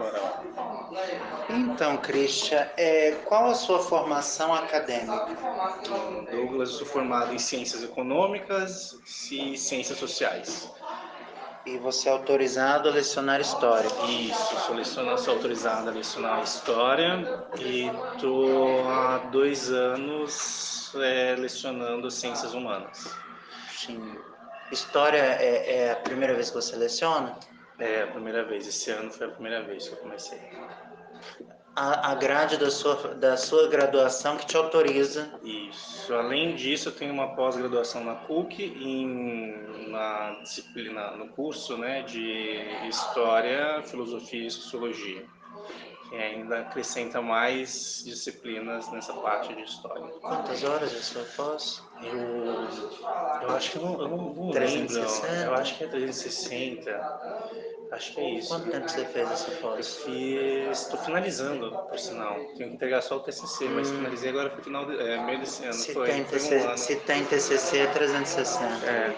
Bora lá. Então, Christian, qual a sua formação acadêmica? Douglas, eu sou formado em Ciências Econômicas e Ciências Sociais. E você é autorizado a lecionar História? Isso, sou autorizado a lecionar História e estou há 2 anos lecionando Ciências Humanas. Sim. História é a primeira vez que você leciona? É a primeira vez, esse ano foi a primeira vez que eu comecei. A grade da sua graduação que te autoriza. Isso. Além disso, eu tenho uma pós-graduação na PUC na disciplina, no curso, né, de História, Filosofia e Sociologia, que ainda acrescenta mais disciplinas nessa parte de História. Quantas horas a sua pós? Eu acho que eu não lembro, eu 360? acho que é 360, acho que é isso. Quanto tempo você fez essa pós? Estou finalizando, por sinal. Tenho que entregar só o TCC, mas finalizei agora no meio desse ano. Se Foi, tem, foi um TC, ano. se tem TCC é 360. É,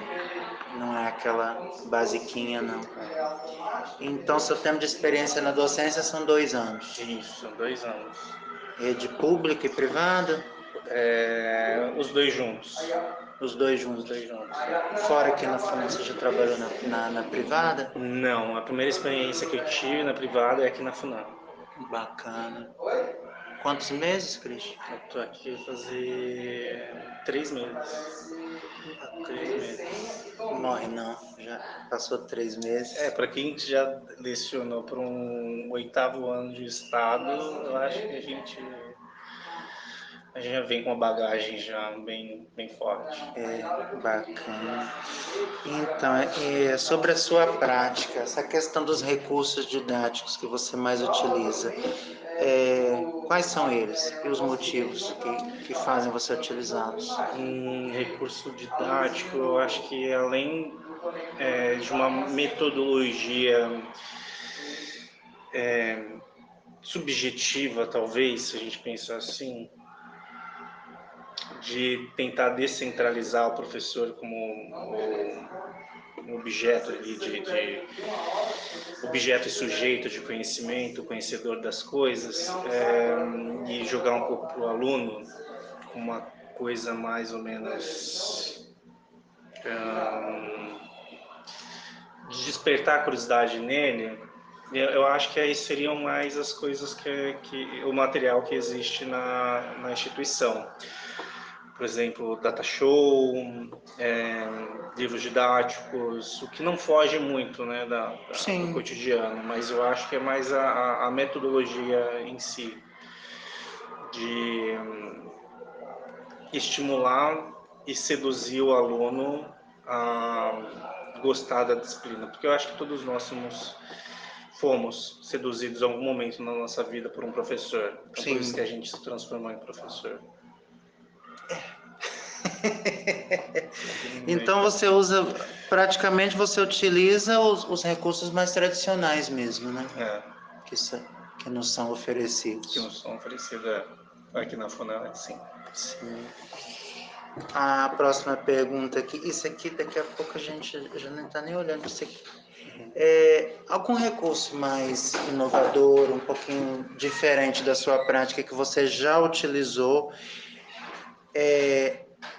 Não é aquela basiquinha, não. Então, seu tempo de experiência na docência são 2 anos. isso, são 2 anos. Rede pública e privada? Os dois juntos. Os dois Os juntos. dois juntos. Fora que na FUNAN você já trabalhou na privada? Não, a primeira experiência que eu tive na privada é aqui na FUNAM. Bacana. Quantos meses, Cris? Eu tô aqui fazer 3 meses. 3 meses. Morre não, já passou 3 meses. Para quem já lecionou para um 8º ano de estado, eu acho que a gente já vem com uma bagagem já bem, bem forte. Bacana. Então, sobre a sua prática, essa questão dos recursos didáticos que você mais utiliza, quais são eles e os motivos que fazem você utilizá-los? Recurso didático, eu acho que além de uma metodologia subjetiva, talvez, se a gente pensar assim, de tentar descentralizar o professor como um objeto ali objeto e sujeito de conhecimento, conhecedor das coisas, e jogar um pouco para o aluno uma coisa mais ou menos de despertar a curiosidade nele. Eu acho que aí seriam mais as coisas que o material que existe na instituição. Por exemplo, data show, livros didáticos, o que não foge muito, né, do Sim, cotidiano, mas eu acho que é mais a metodologia em si, de estimular e seduzir o aluno a gostar da disciplina, porque eu acho que todos nós fomos seduzidos em algum momento na nossa vida por um professor, então por isso sim. que a gente se transformou em professor. Então praticamente você utiliza os recursos mais tradicionais mesmo, né? Que, que nos são Que oferecidos. nos são oferecidas aqui na FUNAM, sim. Sim. A próxima pergunta aqui, isso aqui daqui a pouco a gente já não está nem olhando isso aqui. Algum recurso mais inovador, um pouquinho diferente da sua prática que você já utilizou?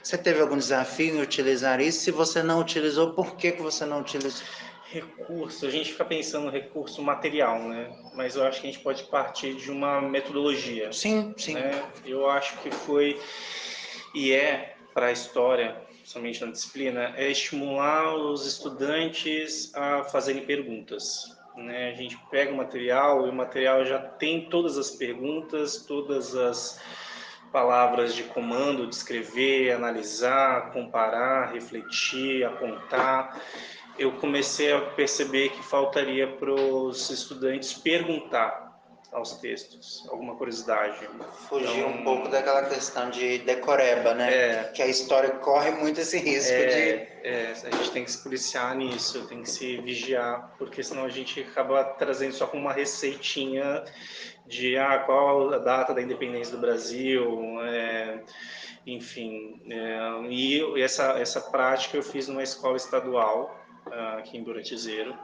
Você teve algum desafio em utilizar isso? Se você não utilizou, por que você não utilizou? Recurso, a gente fica pensando no recurso material, né? Mas eu acho que a gente pode partir de uma metodologia. Sim, sim. Né? Eu acho que foi e para a história, somente na disciplina, é estimular os estudantes a fazerem perguntas. Né? A gente pega o material e o material já tem todas as perguntas, todas as palavras de comando, de escrever, analisar, comparar, refletir, apontar. Eu comecei a perceber que faltaria para os estudantes perguntar aos textos, alguma curiosidade. Fugir Então, um pouco daquela questão de decoreba, né? Que a história corre muito esse risco de... a gente tem que se policiar nisso, tem que se vigiar, porque senão a gente acaba trazendo só com uma receitinha de qual a data da independência do Brasil, enfim. E essa prática eu fiz numa escola estadual aqui em Buratizeiro,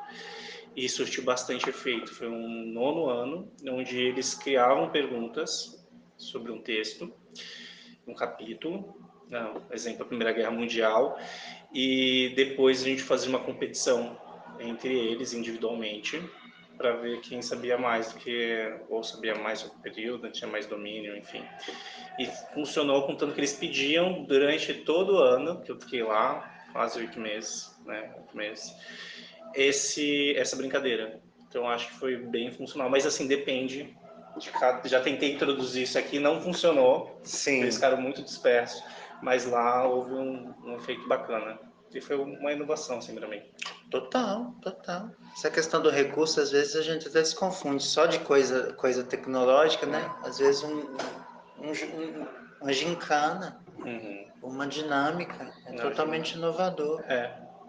e surtiu bastante efeito. Foi um nono ano, onde eles criavam perguntas sobre um texto, um capítulo, não, exemplo, a Primeira Guerra Mundial, e depois a gente fazia uma competição entre eles individualmente para ver quem sabia mais do que, ou sabia mais sobre o período, tinha mais domínio, enfim. E funcionou contanto que eles pediam durante todo o ano, que eu fiquei lá, quase 8 meses, né, 8 meses, essa brincadeira. Então acho que foi bem funcional, mas assim, depende de cada... Já tentei introduzir isso aqui, não funcionou, Sim. eles ficaram muito dispersos, mas lá houve um efeito bacana. E foi uma inovação, assim, para mim. Total, total. Essa questão do recurso, às vezes a gente até se confunde só de coisa tecnológica, né? Às vezes uma gincana, uma dinâmica, é totalmente inovador.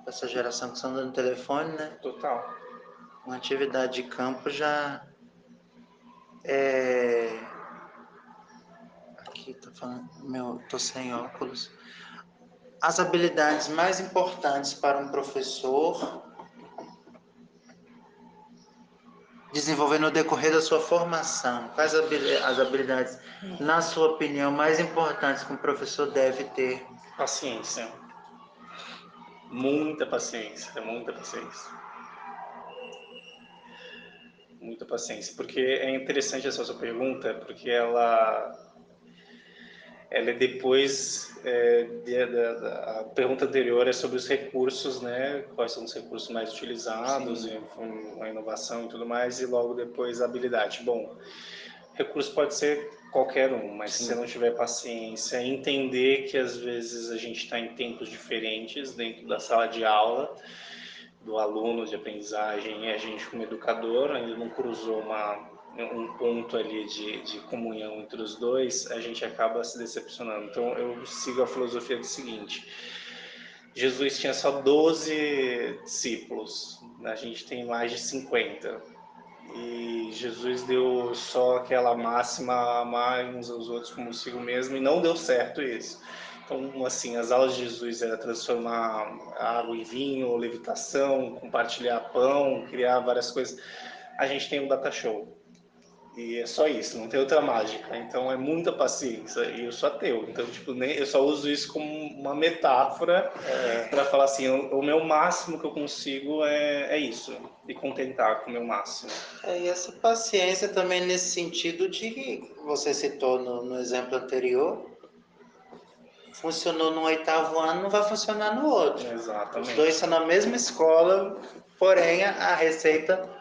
Essa geração que estão dando telefone, né? Total. Uma atividade de campo já é... Aqui, tô falando, tô sem óculos. As habilidades mais importantes para um professor desenvolver no decorrer da sua formação. Quais as habilidades, na sua opinião, mais importantes que um professor deve ter? Paciência. Muita paciência, muita paciência. Muita paciência. Porque é interessante essa sua pergunta, porque ela é depois a pergunta anterior é sobre os recursos, né? Quais são os recursos mais utilizados, e a inovação e tudo mais, e logo depois a habilidade. Bom, recurso pode ser qualquer um, mas se você não tiver paciência, entender que às vezes a gente está em tempos diferentes dentro da sala de aula, do aluno de aprendizagem, e a gente como educador ainda não cruzou um ponto ali de comunhão entre os dois, a gente acaba se decepcionando. Então eu sigo a filosofia do seguinte: Jesus tinha só 12 discípulos, a gente tem mais de 50. E Jesus deu só aquela máxima, amar uns aos outros como consigo mesmo, e não deu certo isso. Então, assim, as aulas de Jesus era transformar água em vinho, levitação, compartilhar pão, criar várias coisas. A gente tem um data show. E é só isso, não tem outra mágica. Então é muita paciência. E eu sou ateu. Então, tipo, eu só uso isso como uma metáfora para falar assim: o meu máximo que eu consigo é isso. E contentar com o meu máximo. E essa paciência também nesse sentido de que você citou no exemplo anterior, funcionou no 8º ano, não vai funcionar no outro. Exatamente. Os dois são na mesma escola, porém a receita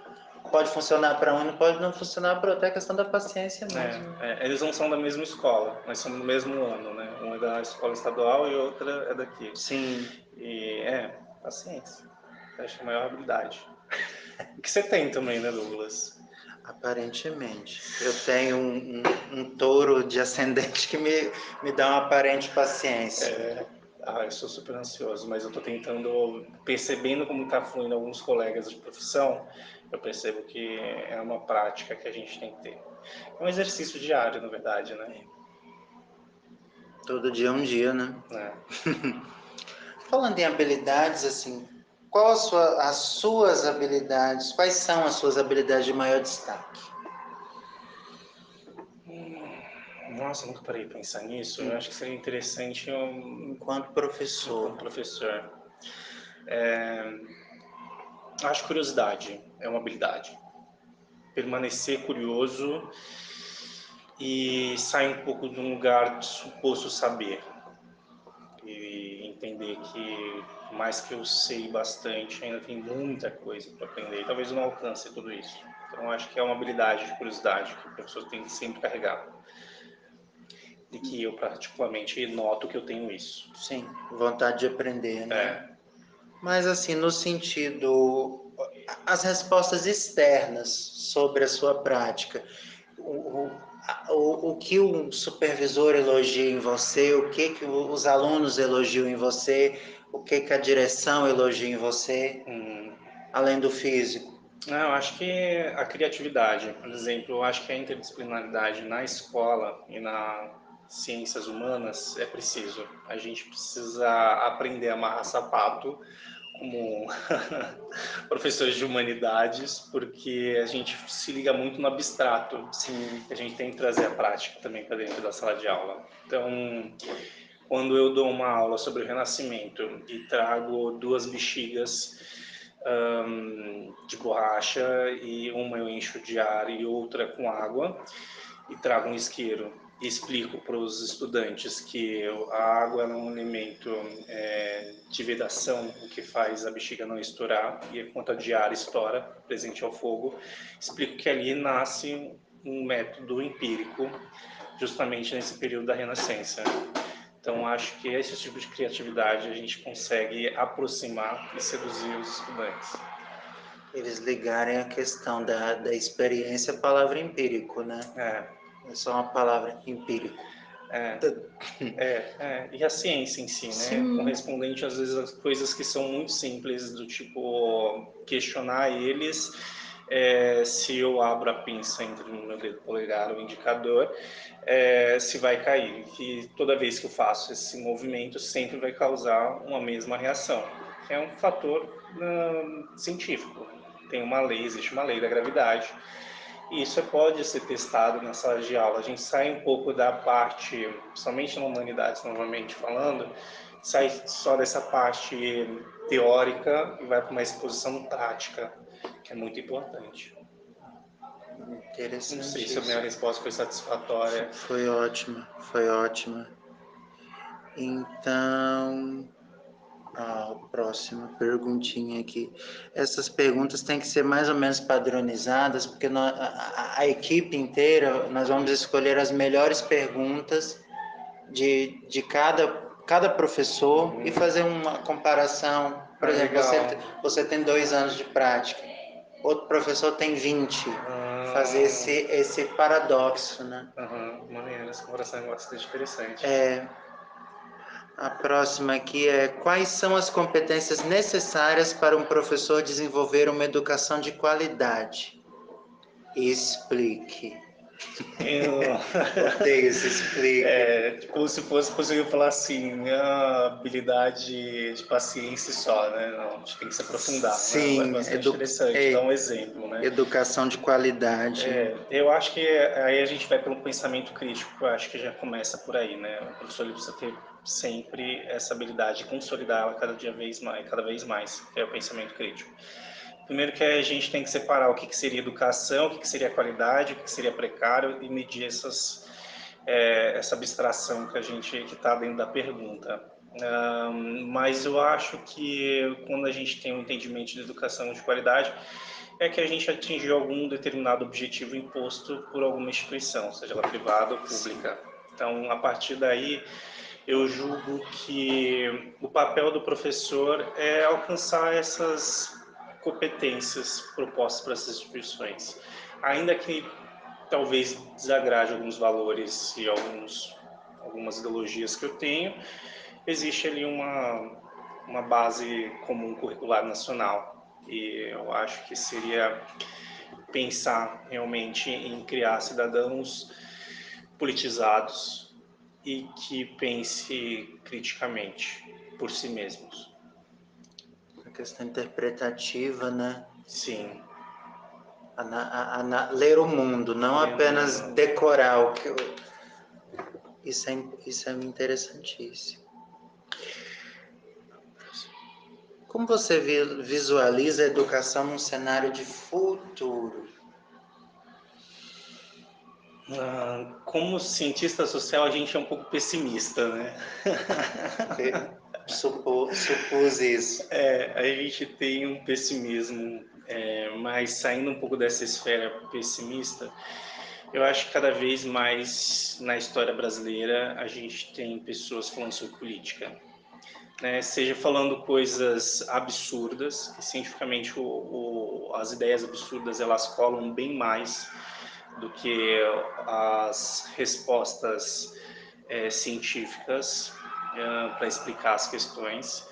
pode funcionar para um e pode não funcionar para outro. É questão da paciência mesmo. Eles não são da mesma escola, mas são do mesmo ano, né? Um é da escola estadual e outra é daqui. Sim. E paciência. Acho que é a maior habilidade. O que você tem também, né, Douglas? Aparentemente. Eu tenho um touro de ascendente que me dá uma aparente paciência. Eu sou super ansioso, mas eu estou tentando, percebendo como está fluindo alguns colegas de profissão, eu percebo que é uma prática que a gente tem que ter. É um exercício diário, na verdade, né? Todo dia é um dia, né? Falando em habilidades, assim, quais as suas habilidades, quais são as suas habilidades de maior destaque? Nossa, eu nunca parei de pensar nisso. Eu acho que seria interessante enquanto professor. Acho que curiosidade é uma habilidade. Permanecer curioso e sair um pouco de um lugar de suposto saber. E entender que, por mais que eu sei bastante, ainda tem muita coisa para aprender. E talvez eu não alcance tudo isso. Então, acho que é uma habilidade de curiosidade que o professor tem que sempre carregar. E que eu, particularmente, noto que eu tenho isso. Sim, vontade de aprender, né? Mas, assim, no sentido... As respostas externas sobre a sua prática, o que o supervisor elogia em você, o que os alunos elogiam em você, o que a direção elogia em você, além do físico? Eu acho que a criatividade, por exemplo, eu acho que a interdisciplinaridade na escola e nas ciências humanas é preciso. A gente precisa aprender a amarrar sapato como professores de humanidades, porque a gente se liga muito no abstrato. Sim. A gente tem que trazer a prática também para dentro da sala de aula. Então, quando eu dou uma aula sobre o Renascimento e trago duas bexigas de borracha e uma eu encho de ar e outra com água e trago um isqueiro e explico para os estudantes que a água é um elemento de vedação, o que faz a bexiga não estourar, e a conta de ar estoura, presente ao fogo, explico que ali nasce um método empírico, justamente nesse período da Renascença. Então, acho que esse tipo de criatividade a gente consegue aproximar e seduzir os estudantes. Eles ligarem a questão da experiência à palavra empírico, né? É só uma palavra empírico. E a ciência em si, né? Sim. Correspondente às vezes às coisas que são muito simples, do tipo questionar eles se eu abro a pinça entre o meu dedo polegar e o indicador, se vai cair. Que toda vez que eu faço esse movimento sempre vai causar uma mesma reação. É um fator científico. Tem uma lei, existe uma lei da gravidade. E isso pode ser testado na sala de aula. A gente sai um pouco da parte, somente na humanidades, novamente falando, sai só dessa parte teórica e vai para uma exposição prática, que é muito importante. Interessante. Não sei se a minha resposta foi satisfatória. Foi ótima, foi ótima. Então, a próxima perguntinha aqui. Essas perguntas têm que ser mais ou menos padronizadas, porque a equipe inteira, nós vamos escolher as melhores perguntas de cada professor e fazer uma comparação. Por exemplo, você tem 2 anos de prática, outro professor tem 20. Fazer esse paradoxo, né? Maneiro, essa comparação é bastante interessante. A próxima aqui é: quais são as competências necessárias para um professor desenvolver uma educação de qualidade? Explique. Odeio esse explique. Como se fosse possível falar assim, a habilidade de paciência só, né? Não, a gente tem que se aprofundar, Sim, né? É bastante interessante, dá um exemplo, né? Educação de qualidade. Eu acho que aí a gente vai pelo pensamento crítico, eu acho que já começa por aí, né? O professor ele precisa ter sempre essa habilidade de consolidá-la cada vez mais, que é o pensamento crítico. Primeiro que a gente tem que separar o que seria educação, o que seria qualidade, o que seria precário e medir essa abstração que está dentro da pergunta. Mas eu acho que quando a gente tem um entendimento de educação de qualidade, é que a gente atingiu algum determinado objetivo imposto por alguma instituição, seja ela privada ou pública. Então, a partir daí, eu julgo que o papel do professor é alcançar essas competências propostas para essas instituições, ainda que talvez desagrade alguns valores e algumas ideologias que eu tenho, existe ali uma base comum curricular nacional, e eu acho que seria pensar realmente em criar cidadãos politizados e que pense criticamente por si mesmos. A questão interpretativa, né? Sim. Ler o mundo, não apenas decorar o que. Isso é interessantíssimo. Como você visualiza a educação num cenário de futuro? Como cientista social, a gente é um pouco pessimista, né? Supus isso. A gente tem um pessimismo, mas saindo um pouco dessa esfera pessimista, eu acho que cada vez mais na história brasileira a gente tem pessoas falando sobre política, né? Seja falando coisas absurdas, que cientificamente as ideias absurdas elas colam bem mais do que as respostas científicas para explicar as questões.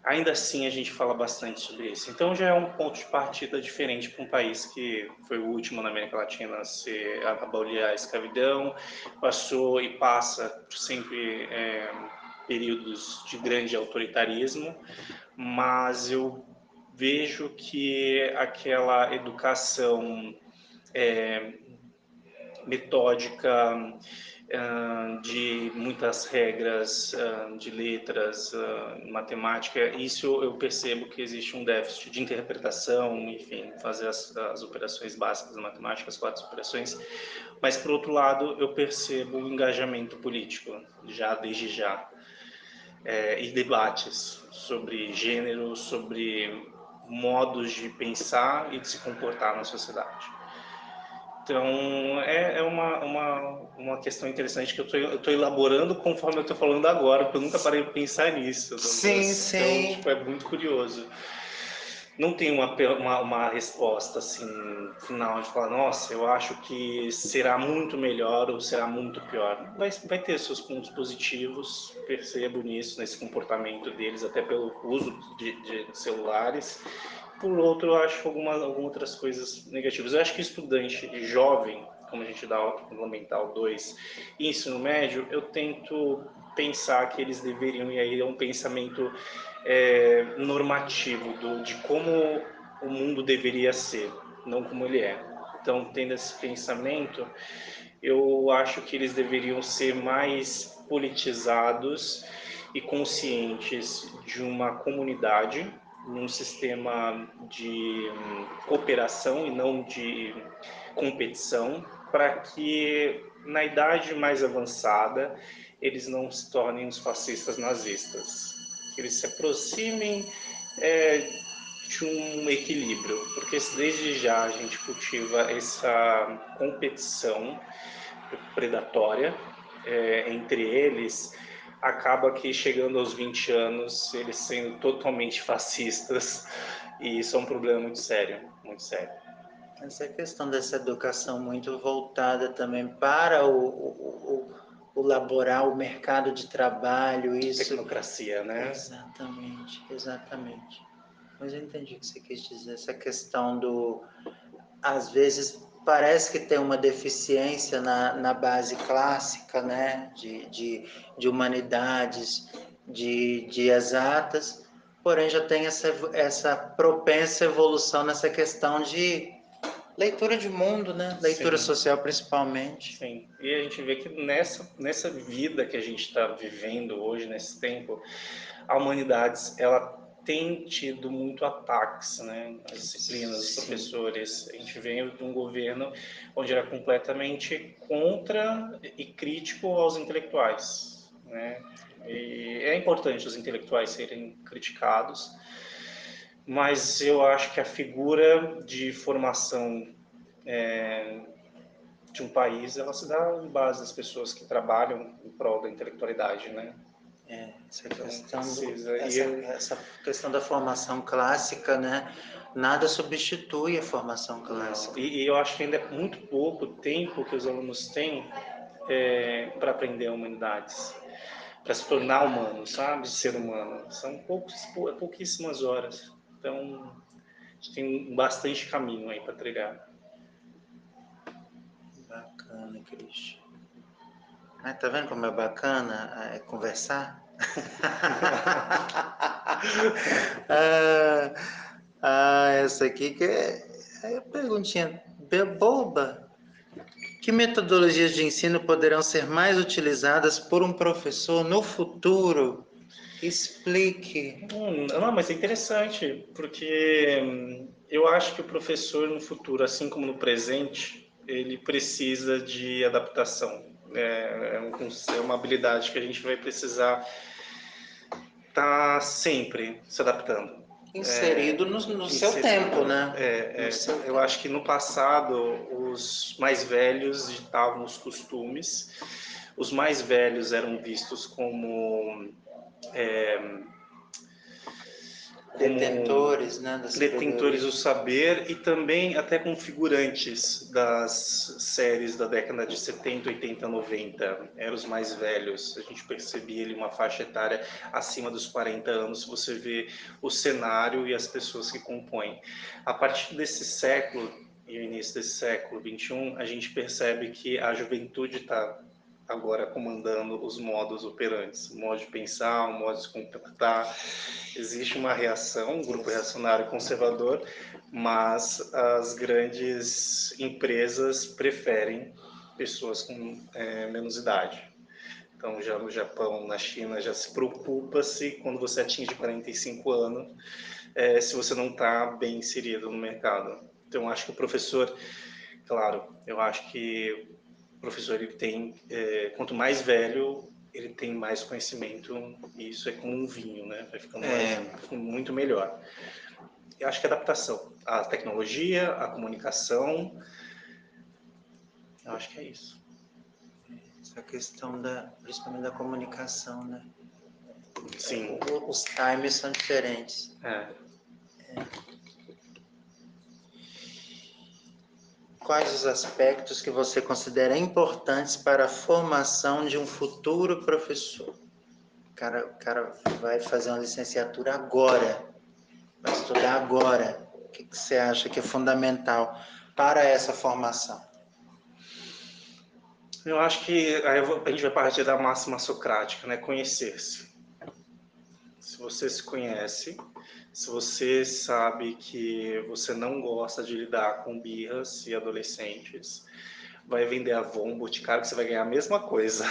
Ainda assim, a gente fala bastante sobre isso. Então, já é um ponto de partida diferente para um país que foi o último na América Latina a abolir a escravidão, passou e passa sempre períodos de grande autoritarismo, mas eu vejo que aquela educação metódica, de muitas regras, de letras, matemática, isso eu percebo que existe um déficit de interpretação, enfim, fazer as operações básicas da matemática, as 4 operações, mas por outro lado eu percebo o engajamento político, desde já, e debates sobre gênero, sobre modos de pensar e de se comportar na sociedade. Então, é uma questão interessante que eu tô elaborando conforme eu estou falando agora, porque eu nunca parei de pensar nisso, Douglas. Sim, sim. Então, tipo, é muito curioso. Não tem uma resposta assim final de falar, nossa, eu acho que será muito melhor ou será muito pior. Vai ter seus pontos positivos, percebo nisso, nesse comportamento deles, até pelo uso de celulares. Por outro, eu acho algumas outras coisas negativas. Eu acho que estudante jovem, como a gente dá o Fundamental 2 e ensino médio, eu tento pensar que eles deveriam, e aí é um pensamento normativo de como o mundo deveria ser, não como ele é. Então, tendo esse pensamento, eu acho que eles deveriam ser mais politizados e conscientes de uma comunidade, num sistema de cooperação e não de competição, para que na idade mais avançada eles não se tornem os fascistas nazistas, que eles se aproximem de um equilíbrio, porque se desde já a gente cultiva essa competição predatória entre eles, acaba que chegando aos 20 anos eles sendo totalmente fascistas, e isso é um problema muito sério, muito sério. Essa questão dessa educação muito voltada também para o laboral, o mercado de trabalho, isso... Tecnocracia, né? Exatamente, exatamente. Mas eu entendi o que você quis dizer, essa questão do... Às vezes parece que tem uma deficiência na base clássica, né, de humanidades, de exatas, porém já tem essa propensa evolução nessa questão de leitura de mundo, né? Leitura Sim. social principalmente. Sim, e a gente vê que nessa vida que a gente está vivendo hoje, nesse tempo, a humanidade ela tem tido muito ataques, né? As disciplinas, os professores. A gente veio de um governo onde era completamente contra e crítico aos intelectuais, né? E é importante os intelectuais serem criticados, mas eu acho que a figura de formação de um país, ela se dá em base das pessoas que trabalham em prol da intelectualidade, né? Essa questão da formação clássica, né? Nada substitui a formação clássica. Não. E eu acho que ainda é muito pouco tempo que os alunos têm para aprender humanidades, para se tornar humano, sabe? Ser humano. São pouquíssimas horas. Então, a gente tem bastante caminho aí para trilhar. Bacana, Cristian. Mas tá vendo como é bacana conversar? Essa aqui que é perguntinha boba. Que metodologias de ensino poderão ser mais utilizadas por um professor no futuro? Explique. Não, mas é interessante, porque eu acho que o professor no futuro, assim como no presente, ele precisa de adaptação. É uma habilidade que a gente vai precisar estar sempre se adaptando. Inserido no seu tempo, né? Eu acho que no passado os mais velhos ditavam os costumes, os mais velhos eram vistos como detentores, né, detentores do saber, e também até configurantes das séries da década de 70, 80, 90. Eram os mais velhos. A gente percebia ali uma faixa etária acima dos 40 anos, você vê o cenário e as pessoas que compõem. A partir desse século e o início desse século 21, a gente percebe que a juventude está agora comandando os modos operantes, o modo de pensar, o modo de se comportar. Existe uma reação, um grupo reacionário conservador, mas as grandes empresas preferem pessoas com menos idade. Então, já no Japão, na China, já se preocupa-se quando você atinge 45 anos, se você não está bem inserido no mercado. Então, acho que o professor, claro, eu acho que o professor ele tem, quanto mais velho, ele tem mais conhecimento, e isso é como um vinho, né? Vai ficando muito melhor. Eu acho que a adaptação à tecnologia, à comunicação, eu acho que é isso. Essa questão principalmente da comunicação, né? Sim. Os times são diferentes. Quais os aspectos que você considera importantes para a formação de um futuro professor? O cara vai fazer uma licenciatura agora, vai estudar agora. O que você acha que é fundamental para essa formação? Eu acho que a gente vai partir da máxima socrática, né? Conhecer-se. Se você se conhece, se você sabe que você não gosta de lidar com birras e adolescentes, vai vender Avon, Boticário, que você vai ganhar a mesma coisa.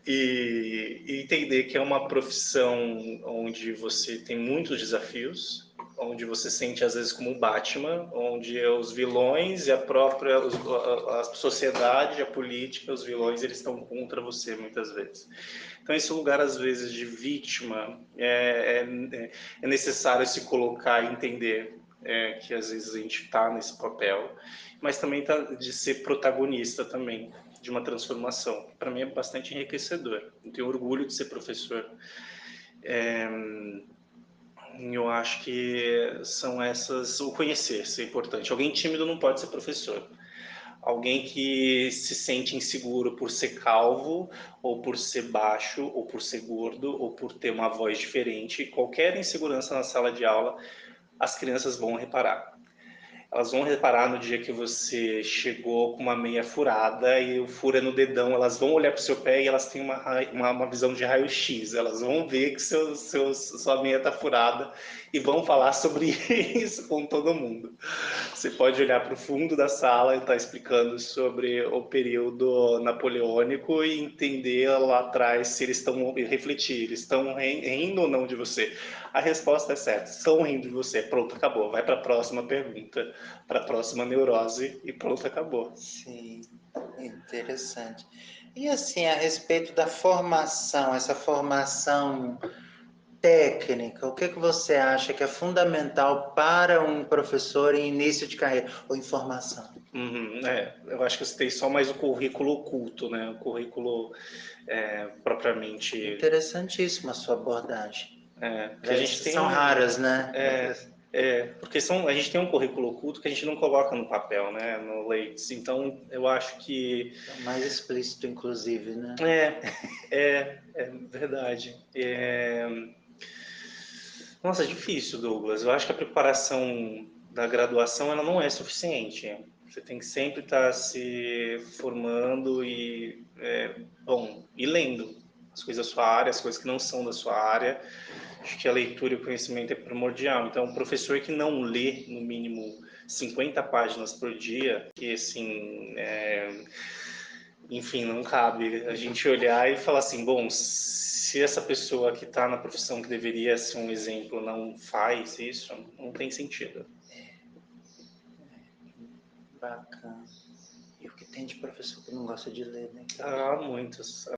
E entender que é uma profissão onde você tem muitos desafios, onde você sente às vezes como um Batman, onde os vilões e a própria a sociedade, a política, os vilões, eles estão contra você muitas vezes. Então esse lugar às vezes de vítima é necessário se colocar e entender que às vezes a gente está nesse papel, mas também de ser protagonista também de uma transformação, que para mim é bastante enriquecedor. Eu tenho orgulho de ser professor. Eu acho que são essas, o conhecer-se é importante. Alguém tímido não pode ser professor. Alguém que se sente inseguro por ser calvo, ou por ser baixo, ou por ser gordo, ou por ter uma voz diferente, qualquer insegurança na sala de aula, as crianças vão reparar. Elas vão reparar no dia que você chegou com uma meia furada e o furo é no dedão. Elas vão olhar para o seu pé e elas têm uma visão de raio-x. Elas vão ver que sua meia está furada e vão falar sobre isso com todo mundo. Você pode olhar para o fundo da sala e estar explicando sobre o período napoleônico e entender lá atrás se eles estão refletir, eles estão rindo ou não de você. A resposta é certa, estão rindo de você. Pronto, acabou. Vai para a próxima pergunta, para a próxima neurose e pronto, acabou. Sim, interessante. E assim, a respeito da formação, essa formação técnica, o que você acha que é fundamental para um professor em início de carreira ou em formação? Eu acho que você tem só mais o currículo oculto, né? O currículo propriamente... Interessantíssima a sua abordagem. Que a gente tem são raras, né? porque a gente tem um currículo oculto que a gente não coloca no papel, né? No Lattes. Então, eu acho que... É o mais explícito, inclusive, né? É verdade. Nossa, é difícil, Douglas. Eu acho que a preparação da graduação ela não é suficiente. Você tem que sempre estar se formando e, e lendo as coisas da sua área, as coisas que não são da sua área. Acho que a leitura e o conhecimento é primordial. Então, o professor que não lê, no mínimo, 50 páginas por dia, que, assim, enfim, não cabe a gente olhar e falar assim, bom, se essa pessoa que está na profissão que deveria ser um exemplo não faz isso, não tem sentido. Bacana. E o que tem de professor que não gosta de ler, né? Há muitos.